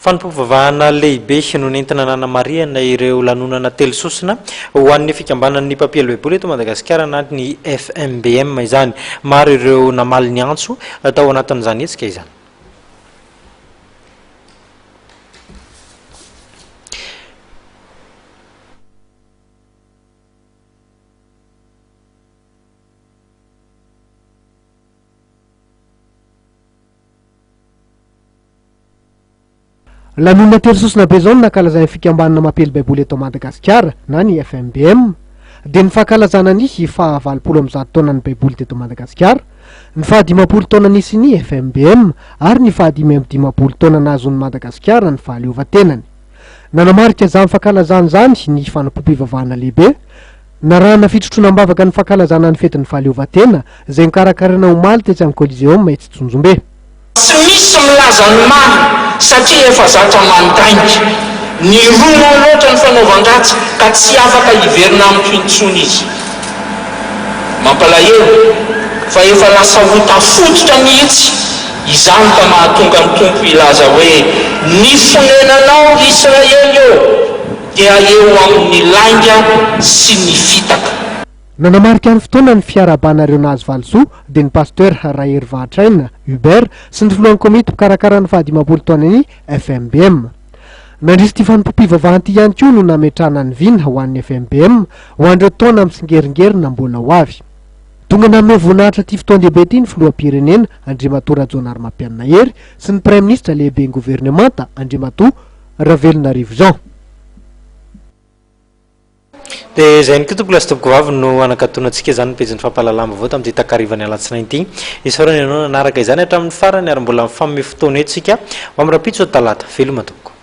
fanompovavahana lehibe no nentina nanamariana ireo lanonana telo sosina ho an'ny fikambanan'ny mpampiely baiboly eto Madagasikara anatin'ny FMBM izany. Maro ireo namaly ny antso atao anatin'izany hetsika izany. Lanonana telo sosina be zao nakalazana fikambanana mampely baiboly eto Madagasikara na ny FMBM dia ny fankalazana ny fahavalopolo amby zato taona ny baiboly teto Madagasikara, ny fahadimapolo taona nisy ny FMBM ary ny fahadimy amby dimapolo taona nazon'ny Madagasikara ny fahaleovantenany. Nanamarika izany fankalazana zany ny fanampom-pivavahana lehibe, narahana fitrotroram-bavaka ny fankalazana ny fetin'ny fahaleovantena izay nikarakarana omaly tetsy amin'ny Coliseum Mahetsintsonjombe. Tsy misy milaza ny mamy satria efa zatra manontaniky ny roa loatra ny fanaovan-dratsy ka tsy afaka hiverina amin'ny intsony izy. Mampalahelo fa efa lasa ho tafototra mihitsy izany ka mahatonga ny tompo ilaza hoe ny fonenanao Israely eo dia eo amin'ny lainga sy ny fitaka. Nanamarika ny fotoana ny fiarabanareo nahazo valosoa dia ny pasteur Rahery Vahatraina Hubert sy ny filohan'ny komity mpikarakara ny fahadimapolo taona ny FMBM. Nandrisy ty fanampom-pivavahana ty ihany koa no nametrahana ny vina ho an'ny FMBM ho andreo taona misingeringerina mbola ho avy. Tonga nanome voninahitra ty fotoan-dehibe ty ny filoham-pirenena Andriamatoa Rajaonary Mampianahery sy ny Prime Ministre lehiben'ny gouvernemanta Andriamatoa Ravelonarivo Jean. Dia izay ny tompoko lasa tompoko vavy no anakatonantsika izany ny pejin'ny fampalalama vao tamin'ity takarivany alatsinainy ity. Isaorana ianao nanaraka izany hatramin'ny farany ary mbola mifamme fotoana etsika ho amin'ny rapitso talata veloma tompoko.